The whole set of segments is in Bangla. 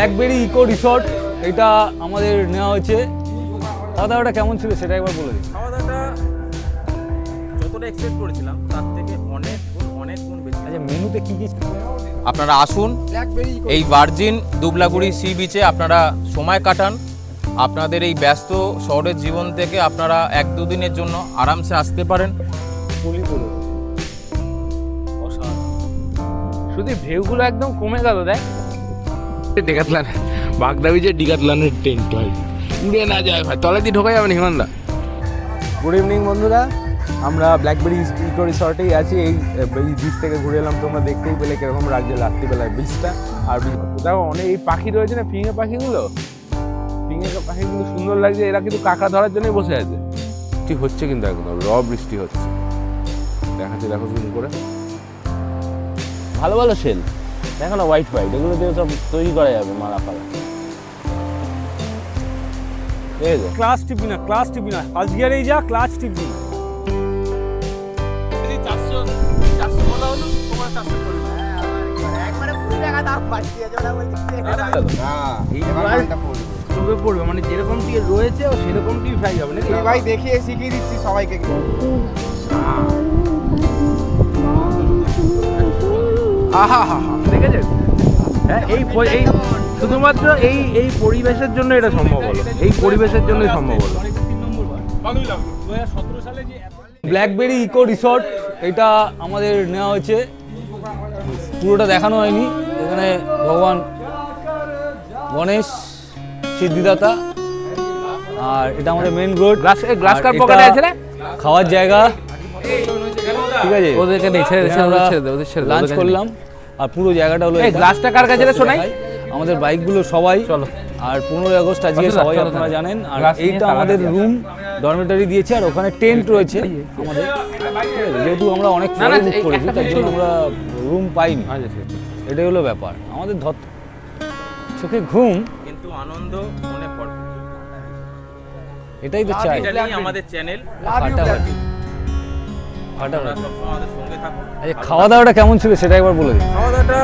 ব্ল্যাকবেরি ইকো রিসর্ট এটা আমাদের নেওয়া হয়েছে। খাওয়া দাওয়াটা কেমন ছিল সেটা একবার বলে দিন। খাওয়া দাওয়াটা যতটা এক্সপেক্ট করেছিলাম তার থেকে অনেক গুণ বেশি। আচ্ছা, মেনুতে কি কি? আপনারা আসুন এই ভার্জিন দুবলাগুড়ি সি বিচে, আপনারা সময় কাটান। আপনাদের এই ব্যস্ত শহরের জীবন থেকে আপনারা 1-2 দিনের জন্য আরামসে আসতে পারেন। শুধু ভিউগুলো একদম কমে গেল। দেখ ডেকাতলান বাগদা বিচে ডিকাতলানের টেন্ট হয়, উড়ে না যায় ভাই, তলে দিয়ে ঢোকা যাবে না হিমানদা। গুড ইভিনিং বন্ধুরা, আমরা ব্ল্যাকবেরি ইকো রিসর্টেই আছি। এই বিচ থেকে ঘুরে এলাম, তোমরা দেখতেই পেলে কিরকম রাজ্যে রাত্রিবেলায় বিচটা। আর দেখো অনেক এই পাখি রয়েছে না, ফিঙে পাখিগুলো সুন্দর লাগছে। এরা কিন্তু কাঁকড়া ধরার জন্যই বসে আছে। বৃষ্টি হচ্ছে কিন্তু একদম বৃষ্টি হচ্ছে, দেখাচ্ছি দেখো জুম করে। ভালো ভালো সেল দেখো না, হোয়াইট এগুলো দিয়ে সব তৈরি করা যাবে মালা ফালা। ঠিক আছে, ক্লাস টিপি না ফার্স্ট গিয়ারেই যা, ক্লাচ টিপি না। পড়বে মানে যেরকমটি রয়েছে ও সেরকমটি ফ্রাই হবে নাকি ভাই? দেখিয়ে শিখিয়ে দিচ্ছি সবাইকে। দেখেছেন? হ্যাঁ, এই শুধুমাত্র এই পরিবেশের জন্য এটা সম্ভব হলো, এই পরিবেশের জন্যই সম্ভব হলো। ব্ল্যাকবেরি ইকো রিসর্ট এটা আমাদের নেওয়া হয়েছে, পুরোটা দেখানো হয়নি। এখানে ভগবান গণেশ সিদ্ধিদাতা, আর এটা আমাদের মেন রোড। গ্লাস কার পকেটে আছে রে? খাওয়ার জায়গা, ঠিক আছে। ওদেরকে লাঞ্চ করলাম, আর পুরো জায়গাটা হলো। এই গ্লাসটা কার কাছে রে শোনাই? আমাদের বাইকগুলো সবাই। চলো। আর 15 আগস্ট আজকে সবাই আপনারা জানেন। আর এইটা আমাদের রুম ডরমেটারি দিয়েছে, আর ওখানে টেন্ট রয়েছে আমাদের। যেহেতু আমরা অনেক পরে বুক করেছি তাই জন্য আমরা রুম পাইনি। এটাই হলো ব্যাপার। আমাদের চোখে ঘুম কিন্তু আনন্দ মনে পড়ে, এটাই তো চাই। এটাই আমাদের চ্যানেল। ফাটাফাটি। আপনারা সবসময় আমাদের সঙ্গে থাকুন। আচ্ছা, খাওয়া দাওয়াটা কেমন ছিল সেটা একবার বলে দিন। খাওয়া দাওয়াটা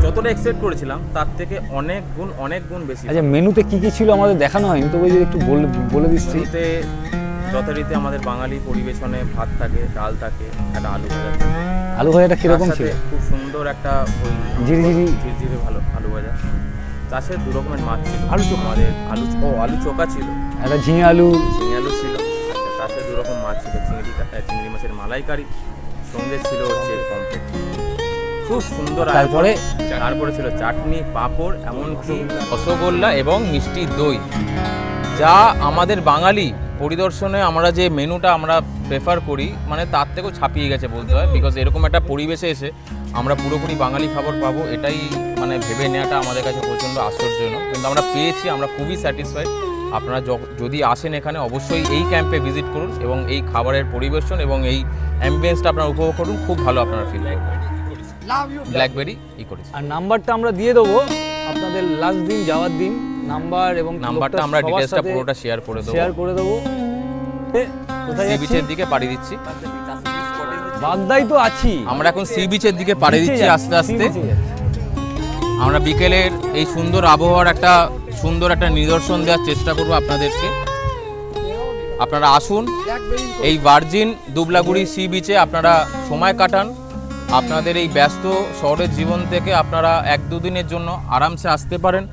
যতটা এক্সপেক্ট করেছিলাম তার থেকে অনেক গুণ বেশি। আচ্ছা, মেনুতে কি কি ছিল আমাদের দেখানো হয়নি, তো ওই যে একটু বলে দিচ্ছি। মেনুতে যথারীতি আমাদের বাঙালি পরিবেশনে ভাত থাকে, ডাল থাকে, একটা আলু ভাজা থাকে। আলু ভাজাটা কিরকম তার ছিল? সাথে খুব সুন্দর একটা ঝিরঝিরে ভালো আলু ভাজা। তার সাথে 2 রকমের মাছ ছিল। আমাদের আলু চোখা ছিল, একটা ঝিঙে আলু ছিল। আচ্ছা, তার সাথে 2 রকম মাছ ছিল, চিংড়ি মাছের মালাইকারি, সঙ্গে ছিল হচ্ছে পমফ্রেট। খুব সুন্দর। তারপরে ছিল চাটনি, পাঁপড়, এমনকি রসগোল্লা এবং মিষ্টি দই, যা আমাদের বাঙালি পরিদর্শনে আমরা যে মেনুটা আমরা প্রেফার করি, মানে তার থেকেও ছাপিয়ে গেছে বলতে হয়। বিকজ এরকম একটা পরিবেশে এসে আমরা পুরোপুরি বাঙালি খাবার পাবো, এটাই মানে ভেবে নেওয়াটা আমাদের কাছে প্রচণ্ড আশ্চর্যজনক। কিন্তু আমরা পেয়েছি, আমরা খুবই স্যাটিসফাইড। আপনারা যদি আসেন এখানে অবশ্যই এই ক্যাম্পে ভিজিট করুন এবং এই খাবারের পরিবেশন এবং এই অ্যাম্বিয়েন্সটা আপনারা উপভোগ করুন। খুব ভালো আপনারা ফিল করবেন। Blackberry eco resort. আর নাম্বারটা আমরা দিয়ে দেবো আপনাদের লাস্ট দিন যাওয়ার দিন, নাম্বার এবং নাম্বারটা আমরা ডিটেইলসটা পুরোটা শেয়ার করে দেবো। কোথায় সি বিচের দিকে পাড়ি দিচ্ছি। বাগদাই তো আছি আমরা এখন সি বিচের দিকে পাড়ি দিচ্ছি আস্তে আস্তে। আমরা বিকেলের এই সুন্দর আবহাওয়ার একটা নিদর্শন দেওয়ার চেষ্টা করব আপনাদেরকে। আপনারা আসুন এই ভার্জিন দুবলাগুড়ি সি বিচে, আপনারা সময় কাটান। আপনাদের এই ব্যস্ত শহরের জীবন থেকে আপনারা 1-2 দিনের জন্য আরামসে আসতে পারেন।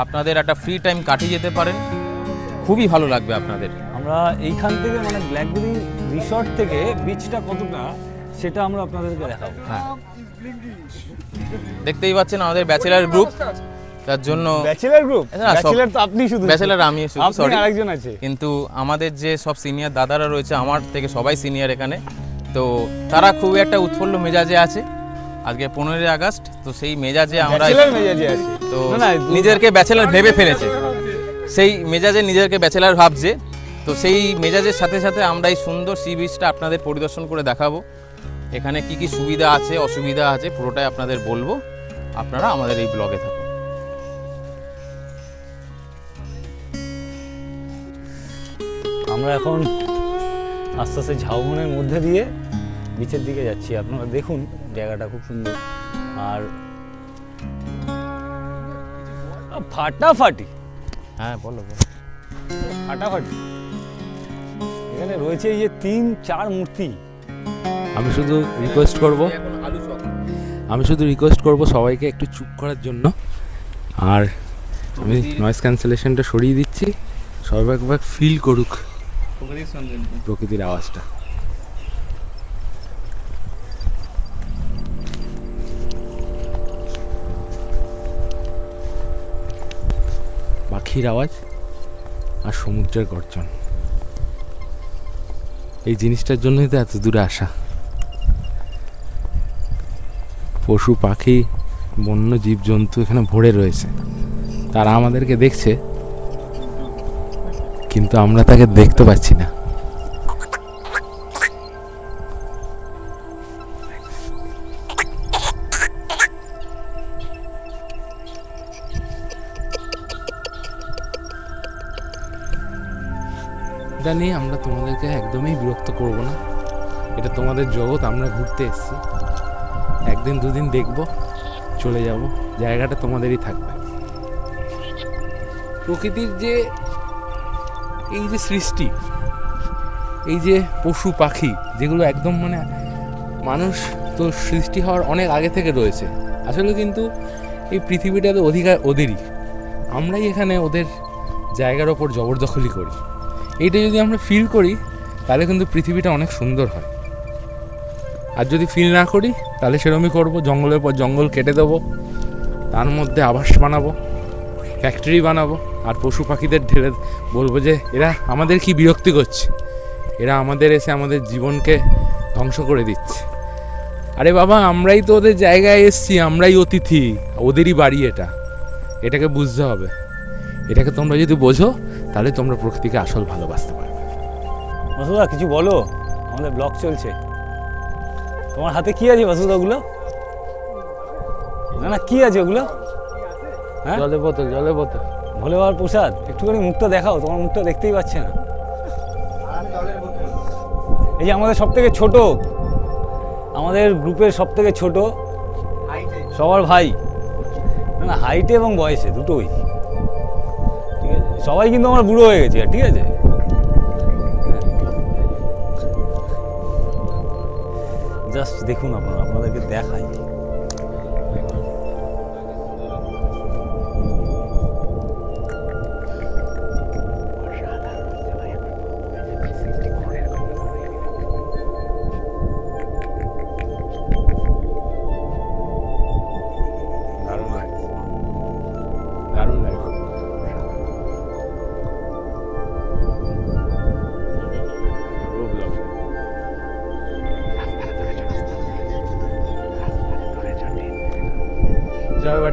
আপনাদের একটা ফ্রি টাইম কাটিয়ে যেতে পারেন, খুবই ভালো লাগবে আপনাদের। আমরা এইখান থেকে মানে ব্ল্যাকবেরি রিসর্ট থেকে বিচটা কতটা সেটা আমরা আপনাদেরকে দেখাবো। হ্যাঁ, দেখতেই পাচ্ছেন আমাদের ব্যাচেলার গ্রুপ, তার জন্য ব্যাচেলার গ্রুপ। না, ব্যাচেলার তো আপনি শুধু, ব্যাচেলার আমি শুধু, সরি আরেকজন আছে। কিন্তু আমাদের যে সব সিনিয়র দাদারা রয়েছে, আমার থেকে সবাই সিনিয়র এখানে, তো তারা খুবই একটা উৎফুল্ল মেজাজে আছে। আজকে 15 আগস্ট, তো সেই মেজাজে আমরা তো নিজেদেরকে ব্যাচেলার ভেবে ফেলেছে, সেই মেজাজে নিজেদেরকে ব্যাচেলার ভাবছে। তো সেই মেজাজের সাথে সাথে আমরা এই সুন্দর সি বিচটা আপনাদের পরিদর্শন করে দেখাবো। এখানে কি কি সুবিধা আছে, অসুবিধা আছে, পুরোটাই আপনাদের বলবো। আপনারা আমাদের এই ব্লগে থাকুন। আমরা এখন আস্তে আস্তে ঝাউবনের মধ্যে দিয়ে বিচের দিকে যাচ্ছি। আপনারা দেখুন জায়গাটা খুব সুন্দর। আর ফাটাফাটি হ্যাঁ বলো ফাটাফাটি। এখানে রয়েছে এই যে 3-4 মূর্তি। আমি শুধু রিকোয়েস্ট করব সবাইকে একটু চুপ করার জন্য। আর আমি নয়েজ ক্যান্সেলেশনটা সরিয়ে দিচ্ছি, সবাই একবার ফিল করুক প্রকৃতির আওয়াজটা। পাখির আওয়াজ আর সমুদ্রের গর্জন, এই জিনিসটার জন্যই তো এত দূরে আসা। পশু পাখি বন্য জীবজন্তু এখানে ভরে রয়েছে, তারা আমাদেরকে দেখছে কিন্তু আমরা তাকে দেখতে পাচ্ছি না। এটা নিয়ে আমরা তোমাদেরকে একদমই বিরক্ত করব না, এটা তোমাদের জগৎ, আমরা ঘুরতে এসেছি, একদিন দুদিন দেখব চলে যাব, জায়গাটা তোমাদেরই থাকবে। প্রকৃতির যে এই যে সৃষ্টি, এই যে পশু পাখি যেগুলো একদম মানে মানুষ তো সৃষ্টি হওয়ার অনেক আগে থেকে রয়েছে, আসলে কিন্তু এই পৃথিবীটাতে অধিকার ওদেরই, আমরাই এখানে ওদের জায়গার ওপর জবরদখলি করি। এইটা যদি আমরা ফিল করি তাহলে কিন্তু পৃথিবীটা অনেক সুন্দর হয়। আর যদি ফিল না করি তাহলে সেরকমই করবো, জঙ্গলের পর জঙ্গল কেটে দেবো, তার মধ্যে আবাস বানাবো, ফ্যাক্টরি বানাবো, আর পশু পাখিদের ঢেলে বলবো যে এরা আমাদের কি বিরক্তি করছে, এরা আমাদের এসে আমাদের জীবনকে ধ্বংস করে দিচ্ছে। আরে বাবা, আমরাই তো ওদের জায়গায় এসছি, আমরাই অতিথি, ওদেরই বাড়ি এটা, এটাকে বুঝতে হবে। এটাকে তোমরা যদি বোঝো তাহলে তোমরা প্রকৃতিকে আসল ভালোবাসতে পারবে। মাসুদা কিছু বলো, আমাদের ব্লগ চলছে। তোমার হাতে কি আছে মাসুদা ওগুলো? না কি আছে ওগুলো? হ্যাঁ জলের বোতল ভোলে বাবার প্রসাদ। একটুখানি মুখটা দেখাও, তোমার মুখটা দেখতেই পাচ্ছে না। এই যে আমাদের সব থেকে ছোট, আমাদের গ্রুপের সব থেকে ছোট, সবার ভাই, না হাইটে এবং বয়সে দুটোই, ঠিক আছে? সবাই কিন্তু আমরা বুড়ো হয়ে গেছি, ঠিক আছে? জাস্ট দেখুন, আপনাদেরকে দেখাই।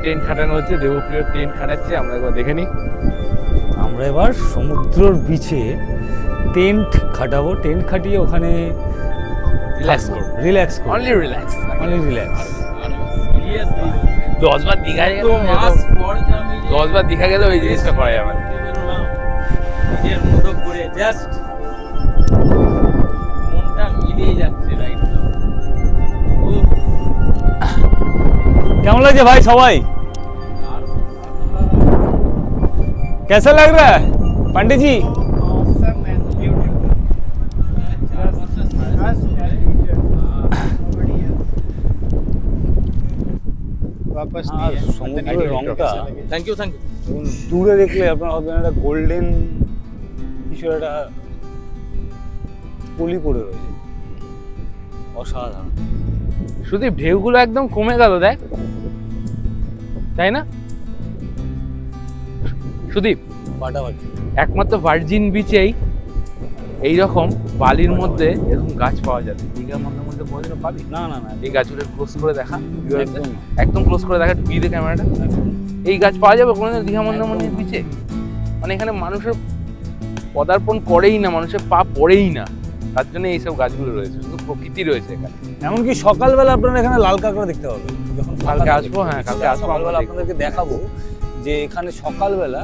ট্রেন খাটানো হচ্ছে, দেবপ্রিয় ট্রেন খাটাচ্ছে, আমরা একবার দেখে নিই। আমরা এবার সমুদ্রের বিচে টেন্ট খাটাবো, টেন্ট খাটিয়ে ওখানে রিল্যাক্স করব। Only relax. 10 বার দীঘা গেলে 10 বার দীঘা গেলে ওই জিনিসটা করা যাবে না। নিজের মতো করে জাস্ট মনটা মিলিয়ে যাচ্ছে। রাইট, কেমন লাগছে ভাই সবাই? कैसा लग रहा है पंडित जी? সমুদ্রের রংটা থ্যাংক ইউ দূরে দেখলে আপনার হবে একটা গোল্ডেন কিছু একটা পলি পড়ে রয়েছে, অসাধারণ। শুধু ঢেউগুলো একদম কমে গেল, দেখ, তাই না সুদীপ? ফাটাফাটি। একমাত্র ভার্জিন বিচেই এইরকম বালির মধ্যে এরকম গাছ পাওয়া যাবে। দীঘার মধ্যে কোনোদিনও পাবি না। এই গাছগুলো ক্লোজ করে দেখা, একদম একদম ক্লোজ করে দেখা, ঢুকিয়ে দে ক্যামেরাটা। এই গাছ পাওয়া যাবে কোনোদিন দীঘা মন্দারমণির বিচে? মানে এখানে মানুষের পদার্পণ করেই না, মানুষের পা পড়েই না, তার জন্য এইসব গাছগুলো রয়েছে, শুধু প্রকৃতি রয়েছে এখানে। এমনকি সকালবেলা আপনারা এখানে লাল কাঁকড়া দেখতে পাবেন। যখন কালকে আসবো, হ্যাঁ কালকে আসবো, সকালবেলা আপনাদেরকে দেখাবো যে এখানে সকালবেলা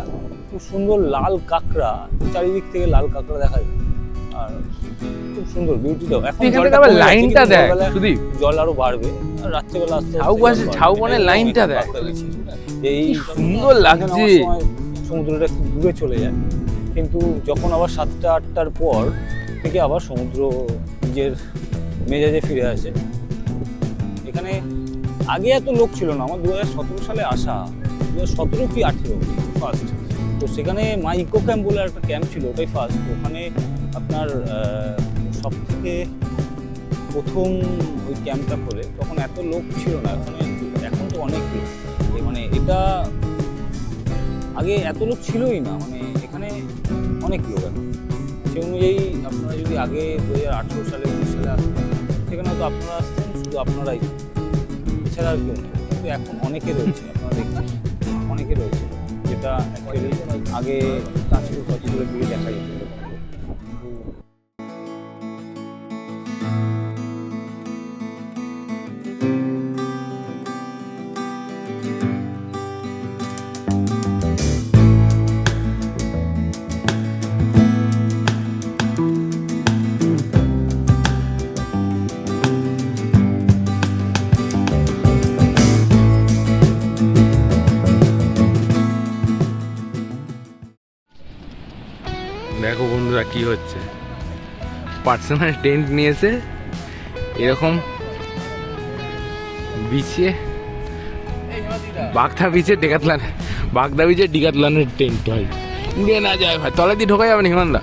খুব সুন্দর লাল কাঁকড়া, চারিদিক থেকে লাল কাঁকড়া দেখা যায়, আর খুব সুন্দর বিউটি দাও। এখন এখান থেকে আবার লাইনটা দেখ, শুধু জল আরো বাড়বে, আর রাত্রেবেলা আসতে ঝাউবনের লাইনটা দেখ। যে এই সুন্দর লাগছে। অনেক সময় সমুদ্রটা একটু দূরে চলে যায়, কিন্তু যখন আবার 7টা 8টার পর থেকে আবার সমুদ্র নিজের মেজাজে ফিরে আসে। এখানে আগে এত লোক ছিল না, আমার 2017 সালে আসা, 2017 কি 18 ফার্স্ট। তো সেখানে মাই ইকো ক্যাম্প বলে একটা ক্যাম্প ছিল, ওটাই ফার্স্ট। ওখানে আপনার সব থেকে প্রথম ওই ক্যাম্পটা করে তখন এত লোক ছিল না, এখন তো অনেক লোক। মানে এটা আগে এত লোক ছিলই না, মানে এখানে অনেক লোক এখন। সেই অনুযায়ী আপনারা যদি আগে 2018 সালে 19 সালে আসতেন, সেখানে হয়তো আপনারা আসতেন শুধু আপনারাই, এছাড়া আর কেউ নেই। কিন্তু এখন অনেকে রয়েছে, আপনারা দেখছেন অনেকে রয়েছে, যেটা অ্যাকচুয়ালি আগে কাঁচুর কতগুলো দিয়ে দেখা যেত। দেখো বন্ধুরা কি হচ্ছে, পার্সোনাল টেন্ট নিয়েছে এরকম বিচে, বাগদা বিচে ডিকাতলানের টেন্ট হয়, উড়ে না যায় ভাই, তলা দিয়ে ঢোকা যাবে না হিমানদা।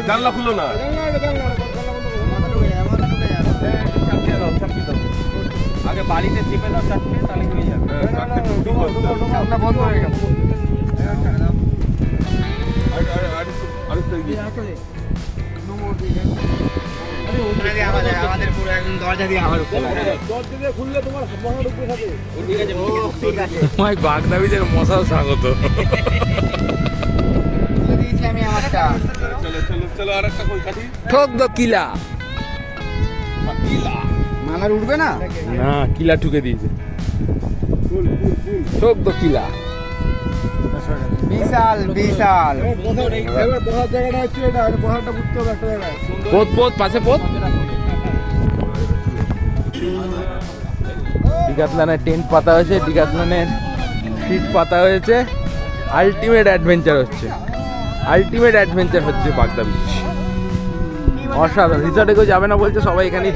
জানলা খুলো না, আগে বাড়িতে চেপে দাও চারটে, তাহলে হয়ে যাবে। বন্ধ হয়ে গেল। বাগদা বিচের মশাও স্বাগত। কিলা মালার উঠবে না, না কিলা ঠুকে দিয়েছে, ঠোক দো কিলা। বিশাল বিশাল বসার জায়গাটা হচ্ছে এটা, বসারটা বুঝতে হবে একটা জায়গায়। পোত পাশে পোত। ডিকাতলানের টেন্ট পাতা হয়েছে, ডিকাতলানের সিট পাতা হয়েছে, আলটিমেট অ্যাডভেঞ্চার হচ্ছে বাগদা বিচ। অসাধারণ। রিসর্টে কেউ যাবে না বলছে, সবাই এখানেই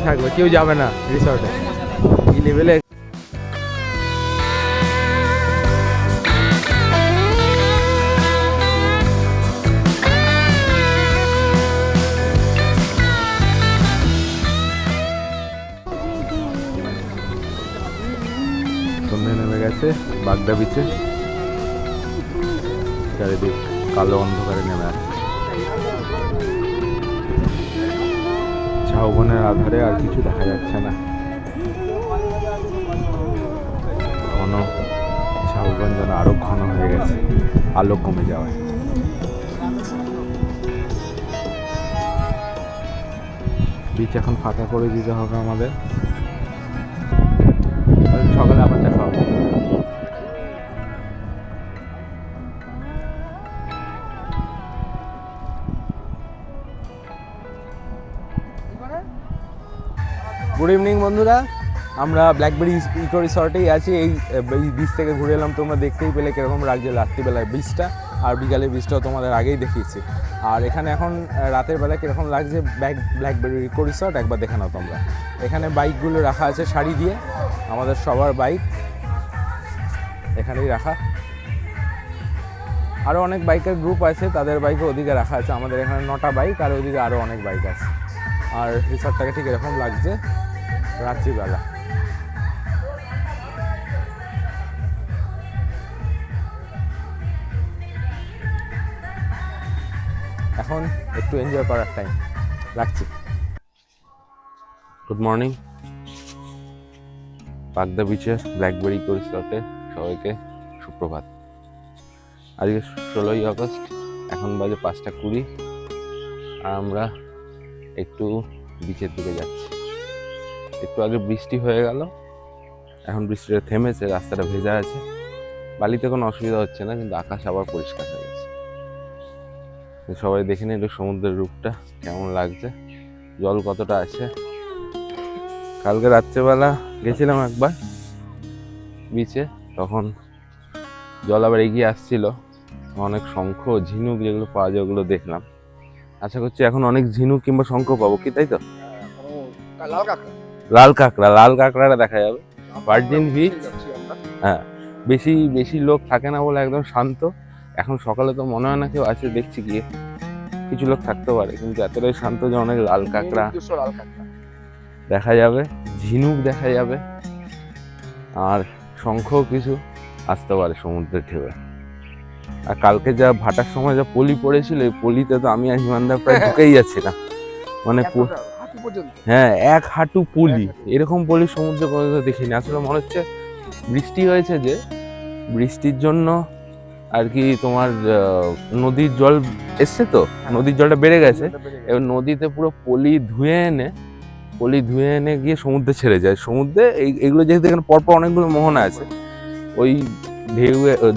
থাকবে, কেউ যাবে না রিসর্টে। এই লেভেলে সন্ধ্যে নেমে গেছে বাগদা বিচে, চারিদিক কালো অন্ধকারে নেমে আসছে। ঝাউবনের আধারে আর কিছু দেখা যাচ্ছে না, ঘন ঝাউবন যেন আরো ঘন হয়ে গেছে আলো কমে যাওয়ায়। বিচ এখন ফাঁকা করে দিতে হবে আমাদের, সকালে আবার দেখা হবে। গুড ইভিনিং বন্ধুরা, আমরা ব্ল্যাকবেরি ইকো রিসর্টেই আছি। এই বিচ থেকে ঘুরে এলাম, তোমরা দেখতেই পেলে কীরকম লাগছে রাত্রিবেলায় বিচটা, আর বিকালের বিচটাও তোমাদের আগেই দেখিয়েছি। আর এখানে এখন রাতের বেলায় কীরকম লাগছে ব্ল্যাকবেরি ইকো রিসর্ট একবার দেখে নাও তোমরা। এখানে বাইকগুলো রাখা আছে সারি দিয়ে, আমাদের সবার বাইক এখানেই রাখা। আরও অনেক বাইকের গ্রুপ আছে, তাদের বাইকও ওদিকে রাখা আছে। আমাদের এখানে 9টা বাইক, আর ওদিকে আরও অনেক বাইক আছে। আর রিসর্টটাকে ঠিক এরকম লাগছে রাত্রিবেলা। এখন একটু এনজয় করার টাইম, রাখছি। গুড মর্নিং, বাগদা বিচের ব্ল্যাকবেরি ইকো রিসর্টে সবাইকে সুপ্রভাত। আজকে 16ই আগস্ট, এখন বাজে 5টা 20, আর আমরা একটু বিচের দিকে যাচ্ছি। একটু আগে বৃষ্টি হয়ে গেল, এখন বৃষ্টিটা থেমেছে, রাস্তাটা ভেজা আছে। বালিতে কোনো অসুবিধা হচ্ছে না, কিন্তু আকাশ আবার পরিষ্কার হয়ে গেছে। সবাই দেখে নিন একটু সমুদ্রের রূপটা কেমন লাগছে, জল কতটা আছে। কালকে রাত্রেবেলা গেছিলাম একবার বিচে, তখন জল আবার এগিয়ে আসছিল, অনেক শঙ্খ ঝিনুক যেগুলো পাওয়া যায় ওগুলো দেখলাম। আশা করছি এখন অনেক ঝিনুক কিংবা শঙ্খ পাবো, কি তাই তো? লাল কাঁকড়া লাল কাঁকড়াটা দেখা যাবে। ভার্জিন বিচ, হ্যাঁ, বেশি বেশি লোক থাকে না বলে একদম শান্ত। এখন সকালে তো মনে হয় না কেউ আছে, দেখছি গিয়ে কিছু লোক থাকতে পারে, কিন্তু এতটাই শান্ত যে অনেক লাল কাঁকড়া দেখা যাবে, ঝিনুক দেখা যাবে, আর শঙ্খও কিছু আসতে পারে সমুদ্রের ঢেউয়ে। আর কালকে যা ভাটার সময় যা পলি পড়েছিল, এই পলিতে তো আমি আর হিমানদা প্রায় ঢুকেই যাচ্ছিলাম, মানে হ্যাঁ 1 হাঁটু পলি, এরকম পলি সমুদ্রে কোনোদিনও দেখিনি। আসলে মনে হচ্ছে বৃষ্টি হয়েছে, যে বৃষ্টির জন্য আর কি তোমার নদীর জল এসছে, তো নদীর জলটা বেড়ে গেছে, এবার নদীতে পুরো পলি ধুয়ে এনে গিয়ে সমুদ্রে ছেড়ে যায়। সমুদ্রে এইগুলো যেহেতু এখানে পরপর অনেকগুলো মোহনা আছে, ওই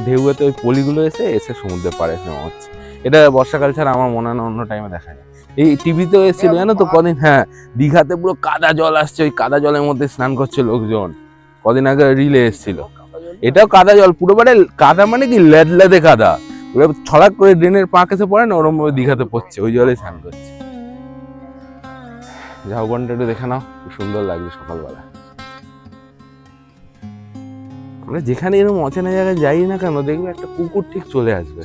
ঢেউয়েতে ওই পলিগুলো এসে সমুদ্রে পাড়ে নেওয়া হচ্ছে। এটা বর্ষাকাল ছাড়া আমার মনে হয় না অন্য টাইমে দেখা যায়। এই টিভিতেও এসেছিল জানো তো কদিন, হ্যাঁ, দীঘাতে পুরো কাদা জল আসছে, ওই কাদা জলের মধ্যে স্নান করছে লোকজন, কদিন আগে রিলে এসেছিল। এটাও কাদা জল, পুরো মানে কাদা মানে কি লেদলেদে কাদা, পুরো ছলাক করে ড্রেনের পাঁক এসে পড়ে না, ওরম ভাবে দীঘাতে পড়ছে, ওই জলে স্নান করছে। ঝাউবনটা একটু দেখে নাও, কি সুন্দর লাগছে সকালবেলা। আমরা যেখানে এরকম অচেনা জায়গায় যাই না কেন, দেখবে একটা কুকুর ঠিক চলে আসবে,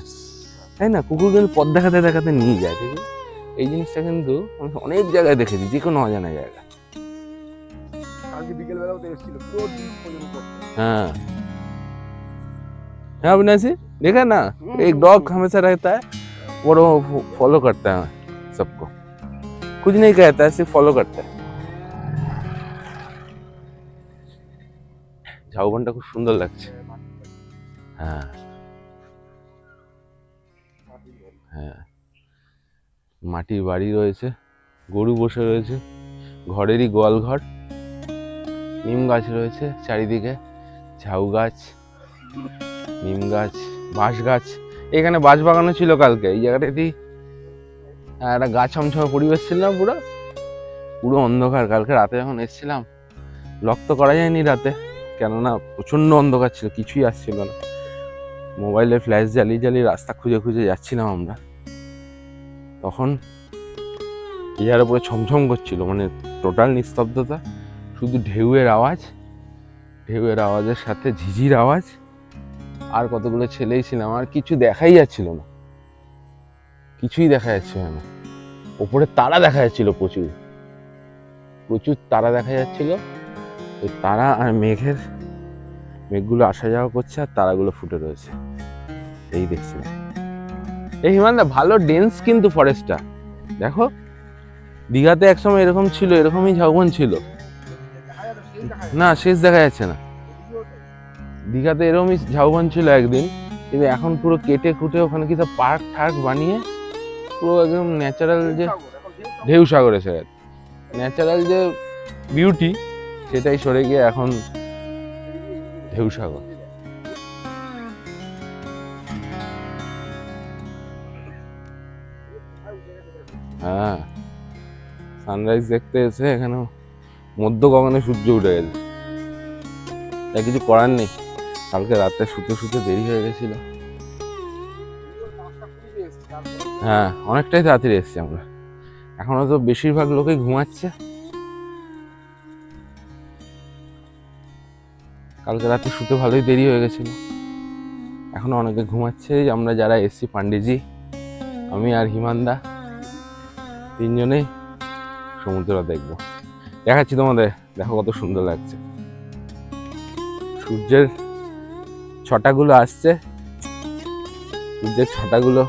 তাই না? কুকুর কিন্তু পথ দেখাতে দেখাতে নিয়ে যায়, ঠিক আছে? এই জিনিসটা কিন্তু আমি অনেক জায়গায় দেখেছি, যে কোনো অজানা জায়গা। কালকে বিকেল বেলাও তো এসেছিল, পুরো দিন পর্যন্ত। हाँ हाँ अविनाशी देखा ना, एक डॉग हमेशा रहता है और वो फॉलो करता है सबको, कुछ नहीं कहता है, सिर्फ फॉलो करता है। ঝাউবনটা খুব সুন্দর লাগছে। হ্যাঁ হ্যাঁ, মাটির বাড়ি রয়েছে, গরু বসে রয়েছে, ঘরেরই গোয়াল ঘর, নিম গাছ রয়েছে চারিদিকে, ঝাউ গাছ, নিম গাছ, বাঁশ গাছ। এখানে বাঁশ বাগানো ছিল কালকে এই জায়গাটাতেই, একটা গাছ ছমছমে পরিবেশ ছিল না, পুরো পুরো অন্ধকার। কালকে রাতে যখন এসেছিলাম, লক তো করা যায়নি রাতে, কেননা প্রচণ্ড অন্ধকার ছিল, কিছুই আসছিল না। মোবাইলে ফ্ল্যাশ জ্বালিয়ে জ্বালিয়ে রাস্তা খুঁজে খুঁজে যাচ্ছিলাম আমরা, তখন ইয়ার উপরে ছমছম করছিল, মানে টোটাল নিস্তব্ধতা, শুধু ঢেউয়ের আওয়াজ, ঢেউয়ের আওয়াজের সাথে ঝিঝির আওয়াজ, আর কতগুলো ছেলেই ছিলাম, আর কিছু দেখাই যাচ্ছিল না, কিছুই দেখা যাচ্ছিল না। ওপরে তারা দেখা যাচ্ছিল, প্রচুর প্রচুর তারা দেখা যাচ্ছিল। ওই তারা আর মেঘগুলো আসা যাওয়া করছে, আর তারাগুলো ফুটে রয়েছে, এই দেখছিলাম। এই হিমানদা ভালো ডেন্স কিন্তু ফরেস্টটা, দেখো দীঘাতে একসময় এরকম ছিল, এরকমই ঝাউবন ছিল না, শেষ দেখা যাচ্ছে না। দীঘাতে এরকমই ঝাউবন ছিল একদিন, কিন্তু এখন পুরো কেটে কুটে ওখানে কি সব পার্ক ঠার্ক বানিয়ে পুরো একদম ন্যাচারাল, যে ঢেউ সাগর এসে গেছে, ন্যাচারাল যে বিউটি সেটাই সরে গিয়ে এখন ঢেউ সাগর। হ্যাঁ, সানরাইজ দেখতে এসে এখানে মধ্য গগনে সূর্য উঠে গেছে, তাই কিছু করার নেই। কালকে রাতে শুতে শুতে দেরি হয়ে গেছিল, হ্যাঁ অনেকটাই তাড়াতাড়ি এসছি আমরা। এখনো তো বেশিরভাগ লোকেই ঘুমাচ্ছে, কালকে রাতে শুতে ভালোই দেরি হয়ে গেছিল, এখনো অনেকে ঘুমাচ্ছে। আমরা যারা এসছি, পান্ডিজি, আমি আর হিমানদা, তিনজনেই সমুদ্র দেখবো। দেখাচ্ছি তোমাদের, দেখো কত সুন্দর লাগছে, সূর্যের ছটাগুলো আসছে, সূর্যের ছটাগুলো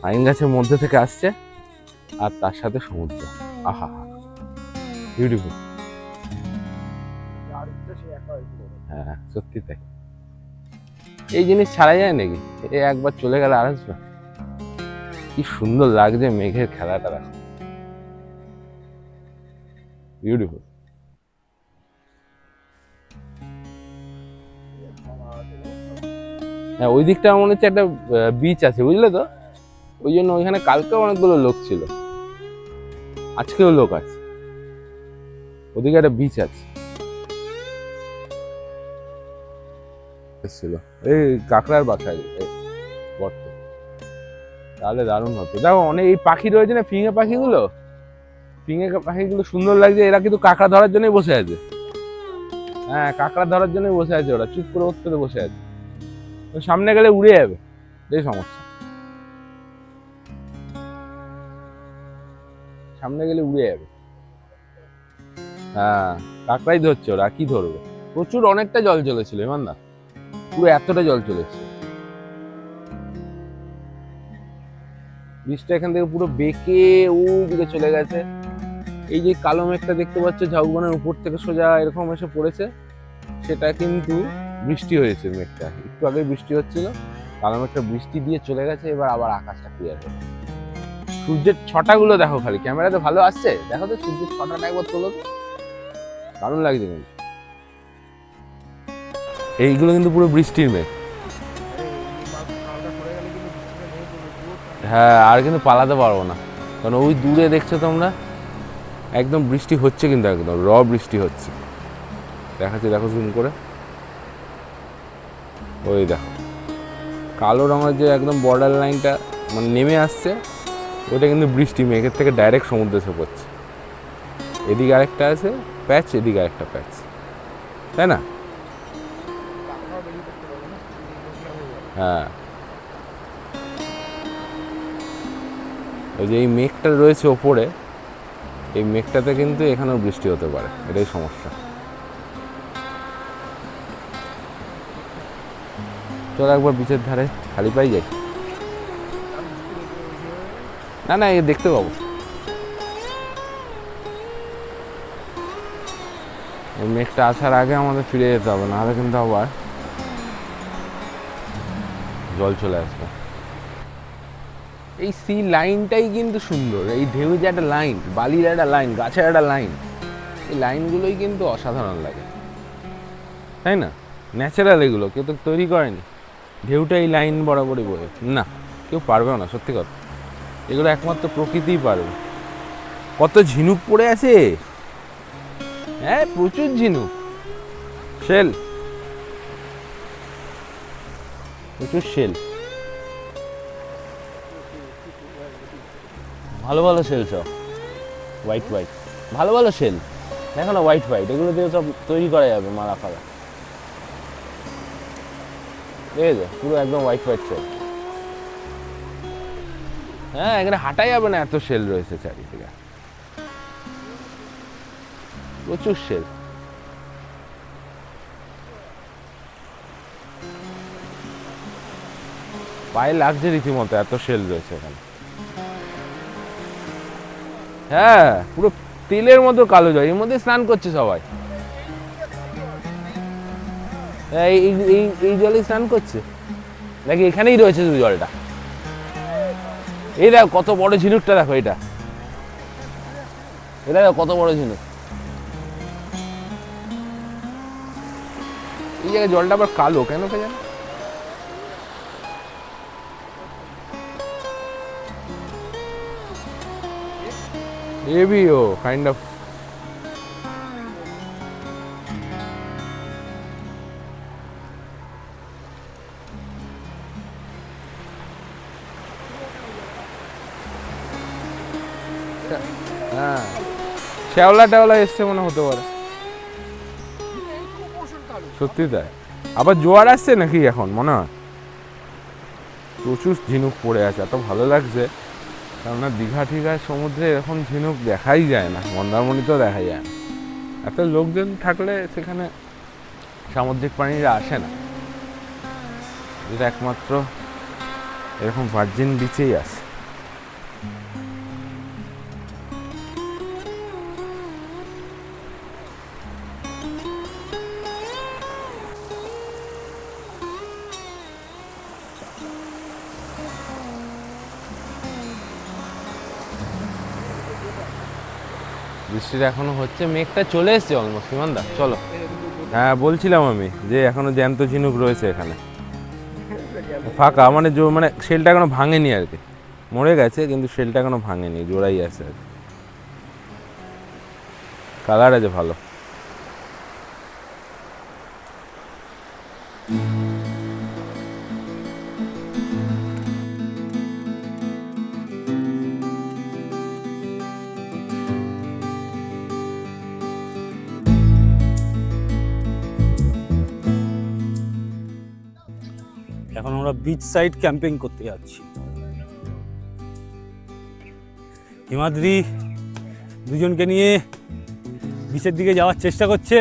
পাইন গাছের মধ্যে থেকে আসছে, আর তার সাথে সমুদ্র, আহা বিউটিফুল। হ্যাঁ সত্যি তাই, এই জিনিস ছাড়া যায় নাকি? এ একবার চলে গেলে আর আসবে? কি সুন্দর লাগছে মেঘের খেলাটা, দেখো বিউটিফুল। হ্যাঁ, ওই দিকটা মনে হচ্ছে একটা বিচ আছে, বুঝলে তো? ওই জন্য ওইখানে কালকেও অনেকগুলো লোক ছিল, আজকেও লোক আছে। ওদিকে একটা বিচ আছে। ছিল এই কাঁকড়ার বাসা গর্ত, তাহলে দারুণ হতো। দেখো অনেক এই পাখি রয়েছে না, ফিঙে পাখিগুলো, ফিঙে পাখিগুলো সুন্দর লাগছে। এরা কিন্তু কাঁকড়া ধরার জন্যই বসে আছে। হ্যাঁ, কাঁকড়া ধরার জন্যই বসে আছে, ওরা চুপ করে ওর বসে আছে। সামনে গেলে উড়ে যাবে, এই সমস্যা। সামনে গেলে উড়ে যাবে। হ্যাঁ, কাঁকড়াই ধরছে ওরা, কি ধরবে। প্রচুর অনেকটা জল চলেছিল ইমানদা, পুরো এতটা জল চলেছে। বৃষ্টিটা এখান থেকে পুরো বেঁকে ওই দিকে চলে গেছে। এই যে কালো মেঘটা দেখতে পাচ্ছ ঝাউবনের উপর থেকে সোজা এরকম এসে পড়েছে, সেটা কিন্তু বৃষ্টি হয়েছে। মেঘটা একটু আগে বৃষ্টি হচ্ছিল, কালো মেঘটা বৃষ্টি দিয়ে চলে গেছে। এবার আবার আকাশটা ক্লিয়ার হয়েছে। সূর্যের ছটাগুলো দেখো, খালি ক্যামেরাতে ভালো আসছে, দেখো তো সূর্যের ছটাটা একবার তোলো তো, দারুণ লাগছে কিন্তু। এইগুলো কিন্তু পুরো বৃষ্টির মেঘ। হ্যাঁ, আর কিন্তু পালাতে পারবো না, কারণ ওই দূরে দেখছো তোমরা একদম বৃষ্টি হচ্ছে, কিন্তু একদম বৃষ্টি হচ্ছে। দেখাচ্ছি, দেখো জুম করে, ওই দেখো কালো রঙের যে একদম বর্ডার লাইনটা মানে নেমে আসছে, ওইটা কিন্তু বৃষ্টি মেঘের থেকে ডাইরেক্ট সমুদ্রে এসে পড়ছে। এদিকে আরেকটা আছে প্যাচ, এদিকে আরেকটা প্যাচ, তাই না? হ্যাঁ, ওই যে এই মেঘটা রয়েছে ওপরে, এই মেঘটাতে কিন্তু এখানেও বৃষ্টি হতে পারে, এটাই সমস্যা। চলো একবার বিচের ধারে খালি পাই যাই। না না, এ দেখতে পাবো। এই মেঘটা আসার আগে আমাদের ফিরে যেতে হবে, নাহলে কিন্তু আবার জল চলে আসবে। এই সি লাইনটাই কিন্তু সুন্দর, এই ঢেউ যে একটা লাইন, বালির একটা লাইন, গাছের একটা লাইন, এই লাইনগুলোই কিন্তু অসাধারণ লাগে, তাই না? ন্যাচারাল, এগুলো কেউ তো তৈরি করেনি। ঢেউটা এই লাইন বরাবরই বয়ে, না কেউ পারবেও না, সত্যি কথা। এগুলো একমাত্র প্রকৃতিই পারবে। কত ঝিনুক পড়ে আছে, হ্যাঁ প্রচুর ঝিনুক, শেল, প্রচুর শেল। ভালো ভালো শেল সব, হোয়াইট হোয়াইট ভালো ভালো শেল, দেখো না হোয়াইট হোয়াইট, এগুলো দিয়ে সব তৈরি করা যাবে মালা ফালা। ঠিক আছে, পুরো একদম হোয়াইট হোয়াইট শেল। হ্যাঁ, এখানে হাঁটাই যাবে না, এত শেল রয়েছে চারিদিকে, প্রচুর শেল। পায়ে লাগছে রীতিমতো, এত শেল রয়েছে এখানে। হ্যাঁ, পুরো তেলের মতো কালো জল, এর মধ্যে স্নান করছে সবাই। এই জলে স্নান করছে নাকি এখানেই রয়েছে শুধু জলটা? এই দেখো কত বড় ঝিনুকটা, দেখো এটা, এটা দেখো কত বড় ঝিনুক। এই জায়গায় জলটা আবার কালো কেন কে জানে? কাইন্ড অফ হ্যাঁ, শ্যাওলা ট্যাওলা এসছে মনে হতে পারে, সত্যি তাই। আবার জোয়ার আসছে নাকি এখন মনে হয়, প্রচুর ঝিনুক পড়ে আছে, এত ভালো লাগছে। কেননা দীঘা ঠিঘায় সমুদ্রে এরকম ঝিনুক দেখাই যায় না, মন্দারমণিতেও দেখা যায় না। এত লোকজন থাকলে সেখানে সামুদ্রিক প্রাণীরা আসে না, যেটা একমাত্র এরকম ভার্জিন বিচেই আসে। বৃষ্টিটা এখনো হচ্ছে, মেঘটা চলে এসছে অলমোস্ট। ইমানদা চলো, হ্যাঁ বলছিলাম আমি যে এখনো জ্যান্ত ঝিনুক রয়েছে এখানে। ফাঁকা মানে মানে শেলটা এখনো ভাঙেনি আর কি, মরে গেছে কিন্তু শেলটা এখনো ভাঙেনি, জোড়াই আছে আর কি। কালার আছে ভালো। এখন আমরা বিচ সাইড ক্যাম্পিং করতে যাচ্ছি। হিমাদ্রি দুজনকে নিয়ে বিচের দিকে যাওয়ার চেষ্টা করছে।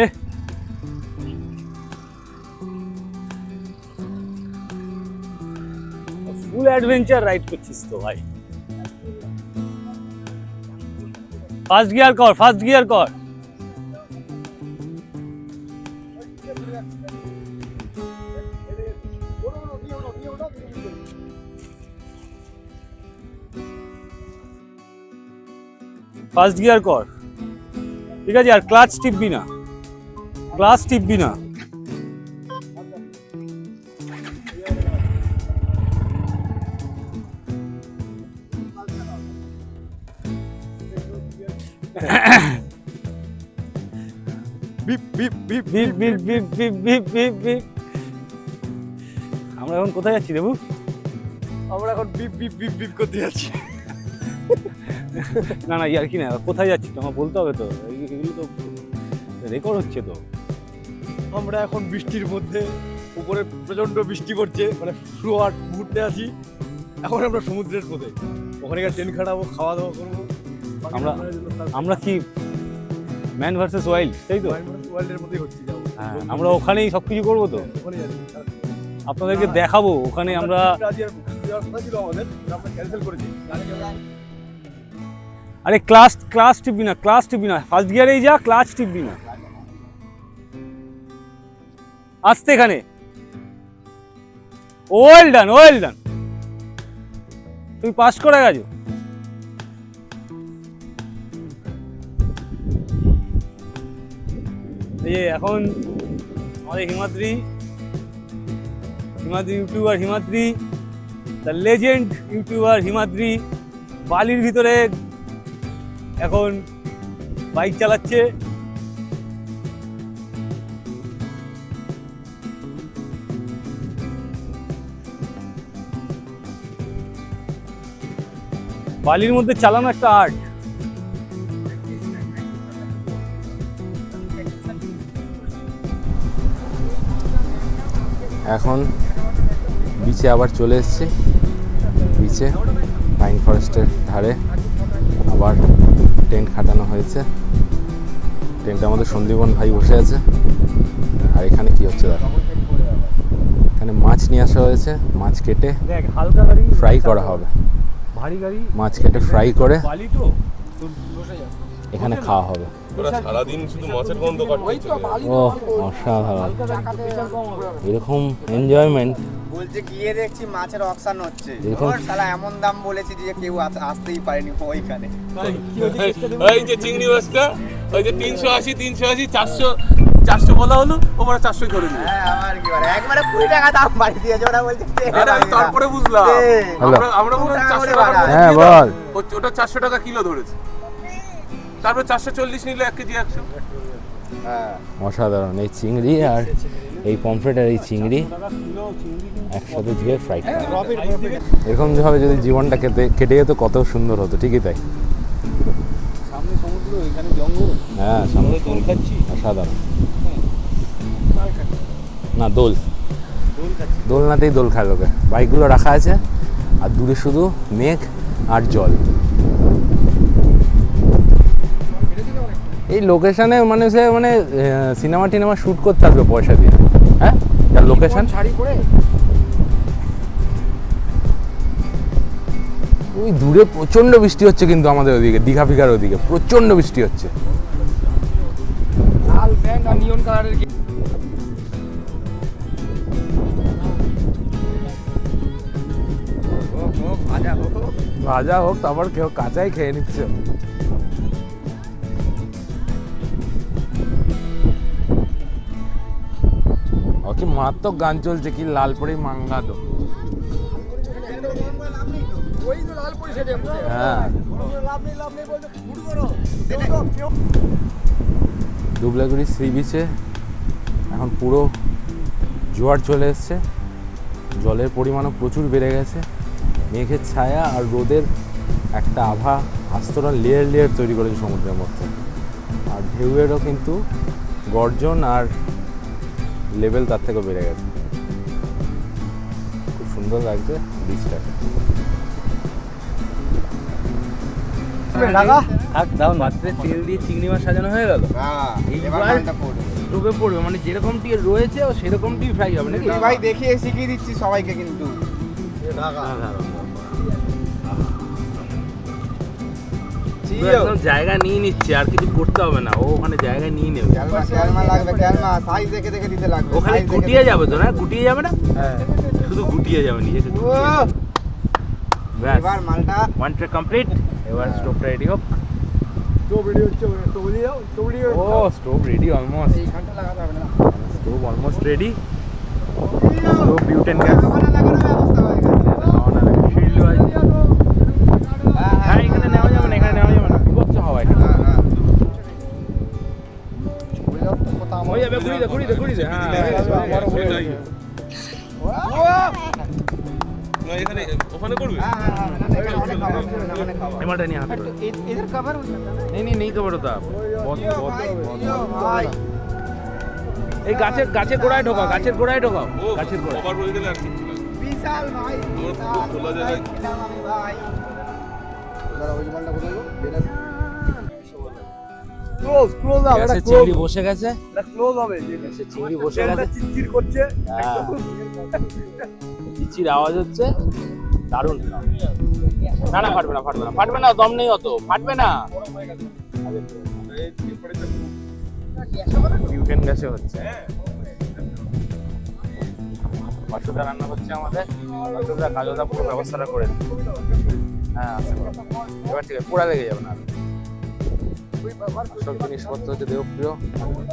ফুল অ্যাডভেঞ্চার রাইড করছিস তো ভাই। ফার্স্ট গিয়ার কর, ফার্স্ট গিয়ার কর। ফার্স্ট গিয়ার কর, ঠিক আছে? আর ক্লাচ টিপবি না, ক্লাচ টিপবি না। Beep beep beep beep beep beep beep beep beep beep. আমরা এখন কোথায় যাচ্ছি দেবু? আমরা এখন বিপ বিপ বিপ বিপ করতে যাচ্ছি। না না ইয়ার কি না, কোথায় যাচ্ছি তোমার বলতে হবে তো, এগুলো তো রেকর্ড হচ্ছে তো। আমরা এখন বৃষ্টির মধ্যে, উপরে প্রচন্ড বৃষ্টি পড়ছে, মানে ফ্লোয়ার ঘুরতে আছি। এখন আমরা সমুদ্রের পথে, ওখানে গিয়ে ট্রেন খাটাবো, খাওয়া দাওয়া করবো। আমরা কি ম্যান ভার্সেস ওয়াইল্ড, তাই তো? ওয়ার্ল্ডের মধ্যেই হচ্ছে, যাবো হ্যাঁ, আমরা ওখানেই সব কিছু করবো তো, ওখানে যাচ্ছি। আপনাদেরকে দেখাবো ওখানে আমরা। কথা ছিল আমাদের, আমরা ক্যান্সেল করেছি। আরে ক্লাচ টিপবি না, ক্লাচ টিপবি না, ফার্স্ট গিয়ারেই যা, ক্লাচ টিপবি না। আসতে এখানে, ওয়েল ডান, ওয়েল ডান। তুমি পাস করে গেছো। এই যে এখন আমাদের Himadri YouTuber Himadri, the legend YouTuber Himadri বালির ভিতরে এখন বাইক চালাচ্ছে। বালির মধ্যে চালানো একটা আর্ট। এখন বিচে আবার চলে এসেছি, বিচে পাইন ফরেস্টের ধারে আবার টেন্ট খাটানো হয়েছে। টেন্টে আমাদের সন্দীপন ভাই বসে আছে। আর এখানে কি হচ্ছে দেখো, এখানে মাছ নিয়ে আসা হয়েছে, মাছ কেটে ফ্রাই করা হবে। মাছ কেটে ফ্রাই করে এখানে খাওয়া হবে। সারাদিন শুধু মাছের গন্ধ কাটছে। ও অসাধারণ, এরকম এনজয়মেন্ট। বলছে গিয়ে দেখছি মাছের অকশন হচ্ছে, এরকম শালা এমন দাম বলেছি যে কেউ আসতেই পারেনি ওইখানে। ওই যে চিংড়ি মাছটা, ওই যে 380 400 বলা হলো, ওরা 400 করে দিল। হ্যাঁ আমার কি বলে, একবারে 20 টাকা দাম বাড়ি দিয়েছে। ওরা বলছে আমি তারপরে বুঝলাম, আমরা মনে হয় 400 টাকা। হ্যাঁ বল। ওটা 400 টাকা কিলো ধরেছে, তারপর 440 নিলে 1 কেজি 100। অসাধারণ এই চিংড়ি আর এই পমফ্রেট আর এই চিংড়ি একসাথে দিয়ে ফ্রাই করা। এরকম ভাবে যদি জীবনটা কেটে যেত কত সুন্দর হতো। ঠিকই তাই, সামনে সমুদ্র, এখানে জঙ্গল। হ্যাঁ সামনে দোল খাচ্ছি, অসাধারণ। না দোলনাতেই দোল খায় লোকে। বাইকগুলো রাখা আছে আর দূরে শুধু মেঘ আর জল। এই লোকেশনে মানুষে মানে সিনেমা টিনেমা শ্যুট করতে আসবে পয়সা দিয়ে। হ্যাঁ যার লোকেশন, ওই দূরে প্রচন্ড বৃষ্টি হচ্ছে কিন্তু আমাদের ওদিকে দীঘা ফিঘার ওদিকে প্রচন্ড বৃষ্টি হচ্ছে। লাল প্যান্ট আর নিয়ন কালারের ভাজা হোক তারপর কেউ কাঁচাই খেয়ে নিচ্ছে। কি মারাত্মক গান চলছে, কি লালপুরি মাঙ্গাদো। হ্যাঁ দুবলাগুড়ি সি বিচে এখন পুরো জোয়ার চলে এসছে, জলের পরিমাণও প্রচুর বেড়ে গেছে। মেঘের ছায়া আর রোদের একটা আভা আস্তরণ লেয়ার লেয়ার তৈরি করেছে সমুদ্রের মধ্যে। আর ঢেউয়েরও কিন্তু গর্জন আর লেভেল তার থেকেও বেড়ে গেছে। খুব সুন্দর লাগছে বিচটাকে। তেল দিয়ে চিংড়ি মাছ সাজানো হয়ে গেল, এইবার ডুবে পড়বে, মানে যেরকমটি রয়েছে ও সেরকমটি ফ্রাই হবে নাকি? ভাই দেখিয়ে শিখিয়ে দিচ্ছি সবাইকে কিন্তু। একদম জায়গা নিয়ে নিচ্ছে, আর কিছু করতে হবে না, ও ওখানে জায়গা নিয়ে নেবে। ক্যালমা লাগবে, ক্যালমা সাইজ দেখে দেখে দিতে লাগবে। ওখানে গুটিয়ে যাবে তো না? গুটিয়ে যাবে না? হ্যাঁ, শুধু গুটিয়ে যাবে নিজেকে। এবার মালটা ওয়ান ট্রেক কমপ্লিট। এবার স্টোভটা রেডি হোক। স্টোভ রেডি হচ্ছে, স্টোভ নিয়ে যাও, স্টোভ রেডি ও স্টোভ রেডি অলমোস্ট। এইখানটা লাগাতে হবে না। Stove almost ready. Stove butane gas লাগানোর ব্যবস্থা হয়ে গেছে। হ্যাঁ, এখানে নেওয়া যাবে না, এখানে নেওয়া যাবে না, বিপদ হওয়া এখানে। হ্যাঁ হ্যাঁ, হয়ে যাবে, ঘুরিয়ে দে, ঘুরিয়ে দে, ঘুরিয়ে দে। হ্যাঁ, এমারটা নিয়ে হাতে করে। इधर कवर नहीं कवर होता। बहुत बहुत भाई এই গাছের গোড়ায় ঢোকাও, গাছের গোড়ায় ঢোকাও, গাছের গোড়ায়। विशाल भाई खोला जाए भाई দাদা ওই মালটা কোথায় গো? এটা ক্লোজ ক্লোজ হবে, এটা ক্লোজ, চিংড়ি বসে গেছে, এটা ক্লোজ হবে। চিংড়ি বসে এটা গেছে, চিচির করছে। চিচির আওয়াজ হচ্ছে, দারুণ। না না, ফাটবে না, ফাটবে না, ফাটবে না, দম নেই অত, ফাটবে না। বিউটেন গ্যাসে হচ্ছে। বাসুদা রান্না হচ্ছে আমাদের, বাসুদা কাজলদা পুরো ব্যবস্থাটা করে দিচ্ছে। হ্যাঁ আচ্ছা, এবার ঠিক আছে, পোড়া লেগে যাবে না। সব জিনিসপত্র হচ্ছে দেবপ্রিয়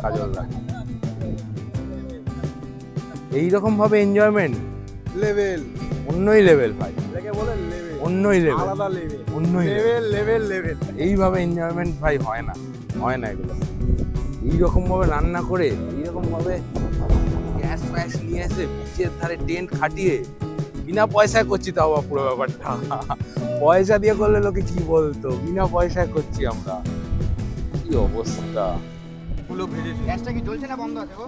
কাজলদা। এইরকম ভাবে এনজয়মেন্ট লেভেল, অন্যই লেভেল ভাই, এটাকে বলে লেভেল, অন্যই লেভেল, আলাদা লেভেল, অন্যই লেভেল লেভেল লেভেল। এইভাবে এনজয়মেন্ট ভাই হয় না, হয় না এগুলো। এইরকম ভাবে রান্না করে, এইরকম ভাবে গ্যাস ফ্যাস নিয়ে এসে বিচের ধারে টেন্ট খাটিয়ে বিনা পয়সায় করছি, তাও আবার পুরো ব্যাপারটা। পয়সা দিয়ে করলে লোকে কি বলতো, বিনা পয়সায় করছি আমরা। কি অবস্থা। গ্যাসটা কি জ্বলছে না বন্ধ আছে গো?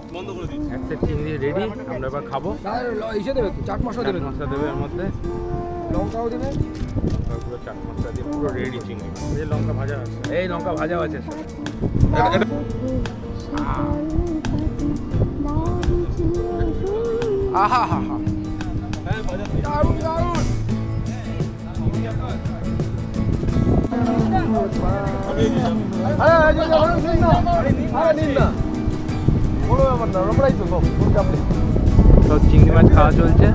এক সেট চিংড়ি রেডি, আমরা এবার খাবো। ইসে দেবে তো, চাট মশলা দেবে, মশলা দেবে এর মধ্যে, লঙ্কাও দেবে। পুরো চাট মশলা দিয়ে পুরো রেডি চিংড়ি। এই লঙ্কা ভাজা আছে, এই লঙ্কা ভাজা আছে সব। আহা হা হা, দারুণ দারুণ। সব চিংড়ি মাছ খাওয়া চলছে।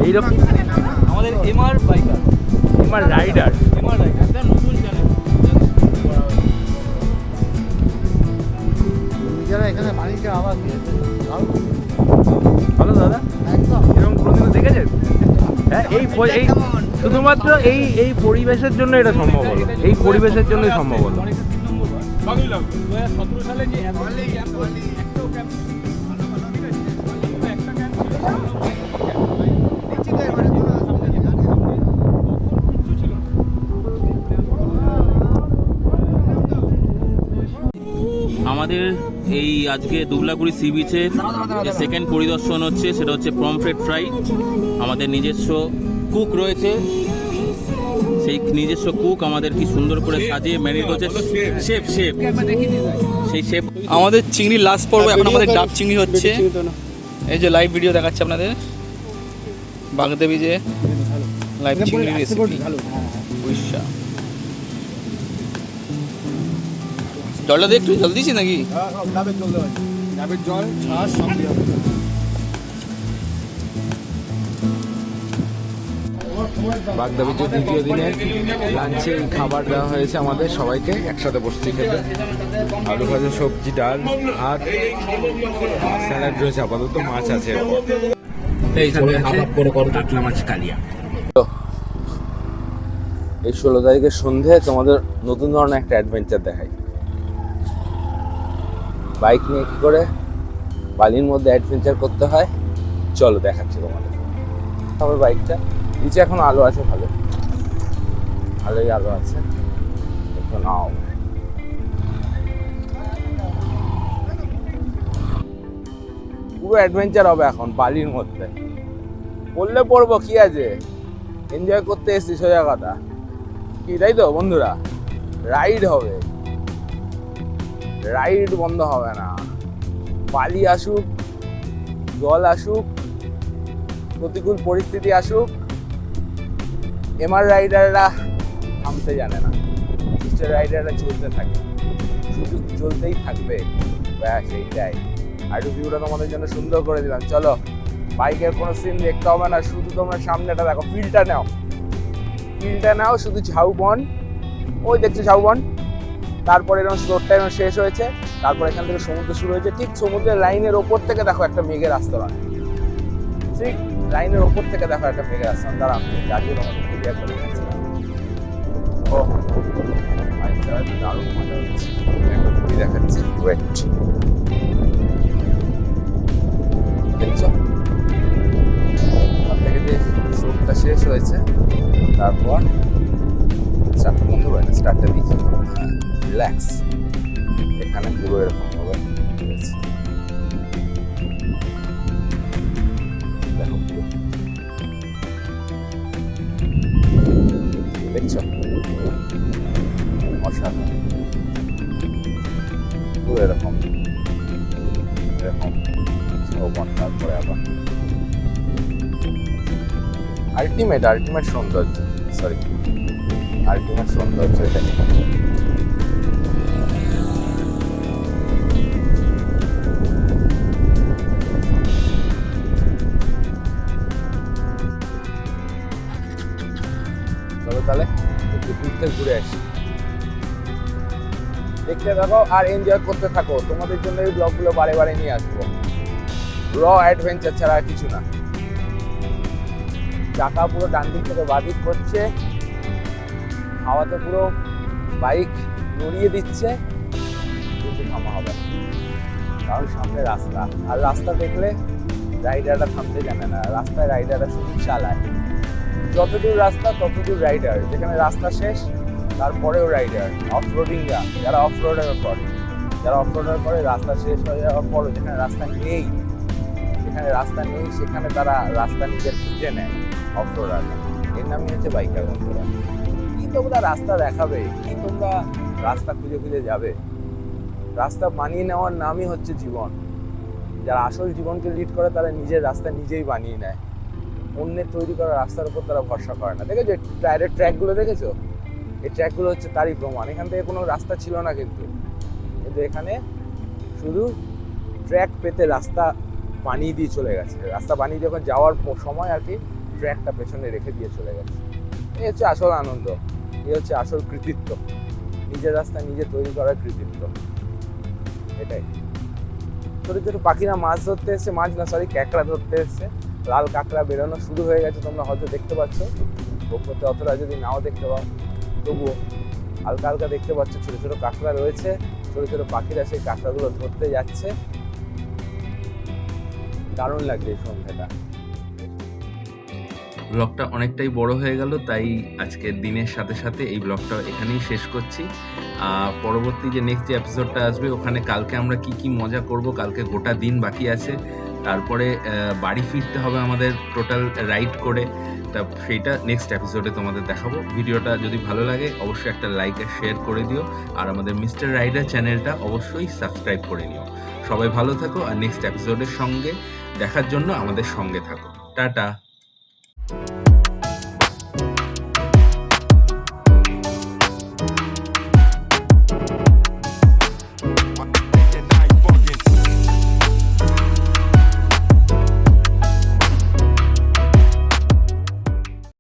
এইরকম আমাদের এমআর বাইকার, আমার রাইডার, এমআর রাইডার নতুন চ্যানেল। যারা এখানে বাড়িতে আওয়াজ দিয়েছে ভালো দাদা, এরকম কোনোদিনও দেখেছেন? হ্যাঁ, এই শুধুমাত্র এই পরিবেশের জন্য এটা সম্ভব হলো, এই পরিবেশের জন্যই সম্ভব হলো। 2017 সালে যে এত ক্যাম্প করলি, একটাও ক্যাম্প আমাদের এই আজকে দুবলাগুড়ি সি বিচের যে সেকেন্ড পরিদর্শন হচ্ছে, সেটা হচ্ছে পমফ্রেট ফ্রাই। আমাদের নিজস্ব কুক রয়েছে, সেই নিজস্ব কুক আমাদের কি সুন্দর করে সাজিয়ে ম্যারিনেট করছে। শেফ সেই শেফ। আমাদের চিংড়ি লাস্ট পর্ব, এখন আমাদের ডাব চিংড়ি হচ্ছে। এই যে লাইভ ভিডিও দেখাচ্ছে আপনাদের, বাগদেবী যে লাইভ চিংড়ি রেসিপি। বুঝছা, জলটা দিয়ে একটু জল দিয়েছি নাকি? ডাবের জল দেওয়া, ডাবের জল, ছাঁচ সব দিয়ে হবে। বাগদাবির যে দ্বিতীয় দিনের লাঞ্চে খাবার দেওয়া হয়েছে আমাদের সবাইকে, একসাথে বসছি খেতে। আলু ভাজা, সবজি, ডাল আর স্যালাড রয়েছে, আপাতত মাছ আছে। এই করে হাফ করে করো কাতলা মাছ কালিয়া। এই 16 তারিখের সন্ধে তোমাদের নতুন ধরনের একটা অ্যাডভেঞ্চার দেখাই। বাইক নিয়ে কি করে বালির মধ্যে অ্যাডভেঞ্চার করতে হয় চলো দেখাচ্ছি তোমাদের। তবে বাইকটা নিচে এখন আলো আছে, ভালোই আলো আছে, দেখো নাও। পুরো অ্যাডভেঞ্চার হবে এখন বালির মধ্যে, বললে পড়বো কি আছে, এনজয় করতে এসেছি সোজা কথা কি, তাই তো বন্ধুরা? রাইড হবে, রাইড বন্ধ হবে না। বালি আসুক, জল আসুক, প্রতিকূল পরিস্থিতি আসুক, এমআর রাইডাররা থামতে জানে না, মিস্টার রাইডাররা চলতে থাকে, শুধু চলতেই থাকবে, ব্যাস এইটাই। আর ভিউটা তোমাদের জন্য সুন্দর করে দিলাম। চলো, বাইকের কোনো সিন দেখতে হবে না, শুধু তোমরা সামনেটা দেখো, ফিল্ডটা নাও, শুধু ঝাউবন, ওই দেখছো ঝাউবন, তারপরে এরকম স্লোরটা এরকম শেষ হয়েছে, তারপর এখান থেকে সমুদ্র শুরু হয়েছে, ঠিক সমুদ্রের লাইনের ওপর থেকে দেখো একটা মেঘের আস্তরণ, ঠিক লাইনের ওপর থেকে দেখো একটা মেঘের আস্তরণ। দাঁড়ান গাড়িও তোমাদের ক্লিয়ার করে দিচ্ছিলাম। ও বাইক চালাতে দারুণ মজা হচ্ছে, দেখাচ্ছি, ওয়েট দেখছো ওখান থেকে যে স্লোরটা শেষ হয়েছে, তারপর স্টার্টটা বন্ধ হয় না, স্টার্টটা দিয়েছি, হ্যাঁ রিল্যাক্স, এখানে পুরো এরকম হবে, ঠিক আছে দেখো পুরো দেখছো, অসাধারণ পুরো এরকম তারপরে আবার আলটিমেট সৌন্দর্য, আলটিমেট সৌন্দর্য এটা। চলো তাহলে একটু ঘুরে আসি, দেখতে থাকো আর এনজয় করতে থাকো। তোমাদের জন্য এই ব্লগগুলো বারে নিয়ে আসবো, র অ্যাডভেঞ্চার ছাড়া আর কিছু না। চাকা পুরো ডান দিক থেকে বাঁ দিক করছে, হাওয়াতে পুরো বাইক নড়িয়ে দিচ্ছে, কিন্তু থামা হবে না, কারণ সামনে রাস্তা, আর রাস্তা দেখলে রাইডাররা থামতে জানে না, রাস্তায় রাইডাররা শুধু চালায়, যতদূর রাস্তা ততদূর রাইডার, যেখানে রাস্তা শেষ তারপরেও রাইডার। অফরোডিংরা যারা অফরোডার করে রাস্তা শেষ হয়ে যাওয়ার পরও যেখানে রাস্তা নেই সেখানে তারা রাস্তা নিজের খুঁজে নেয়, অফরোডার। এর নামই হচ্ছে বাইকার বন্ধুরা। কি তোমরা রাস্তা দেখাবে, কি তোমরা রাস্তা খুঁজে যাবে? রাস্তা বানিয়ে নেওয়ার নামই হচ্ছে জীবন। যারা আসল জীবনকে লিড করে তারা নিজের রাস্তা নিজেই বানিয়ে নেয়, অন্যের তৈরি করা রাস্তার উপর তারা ভরসা করে না। দেখেছো টায়ারের ট্র্যাকগুলো, দেখেছো? এই ট্র্যাকগুলো হচ্ছে তারই প্রমাণ। এখান থেকে কোনো রাস্তা ছিল না, কিন্তু এখানে শুধু ট্র্যাক পেতে রাস্তা বানিয়ে দিয়ে চলে গেছে। রাস্তা বানিয়ে যখন যাওয়ার সময় আর কি ট্র্যাকটা পেছনে রেখে দিয়ে চলে গেছে। এই হচ্ছে আসল আনন্দ, এই হচ্ছে আসল কৃতিত্ব, নিজের রাস্তা নিজে তৈরি করার কৃতিত্ব। এটাই। ছোটো ছোটো পাখিরা মাছ ধরতে এসছে, ক্যাঁকড়া ধরতে এসছে। লাল কাঁকড়া বেরোনো শুরু হয়ে গেছে, তোমরা হয়তো দেখতে পাচ্ছ। ওপরতে অতটা যদি নাও দেখতে পাও তবুও হালকা হালকা দেখতে পাচ্ছ ছোটো ছোটো কাঁকড়া রয়েছে, ছোটো ছোটো পাখিরা সেই কাঁকড়াগুলো ধরতে যাচ্ছে। দারুণ লাগছে এই সন্ধ্যাটা। ব্লগটা অনেকটাই বড় হয়ে গেল, তাই আজকের দিনের সাথে সাথে এই ব্লগটা এখানেই শেষ করছি। পরবর্তী যে নেক্সট যে এপিসোডটা আসবে ওখানে কালকে আমরা কি মজা করব, কালকে গোটা দিন বাকি আছে, তারপরে বাড়ি ফিরতে হবে আমাদের টোটাল রাইড করে, তা সেইটা নেক্সট এপিসোডে তোমাদের দেখাবো। ভিডিওটা যদি ভালো লাগে অবশ্যই একটা লাইক আর শেয়ার করে দিও, আর আমাদের মিস্টার রাইডার চ্যানেলটা অবশ্যই সাবস্ক্রাইব করে নিও। সবাই ভালো থাকো, আর নেক্সট এপিসোডের সঙ্গে দেখার জন্য আমাদের সঙ্গে থাকো। টাটা।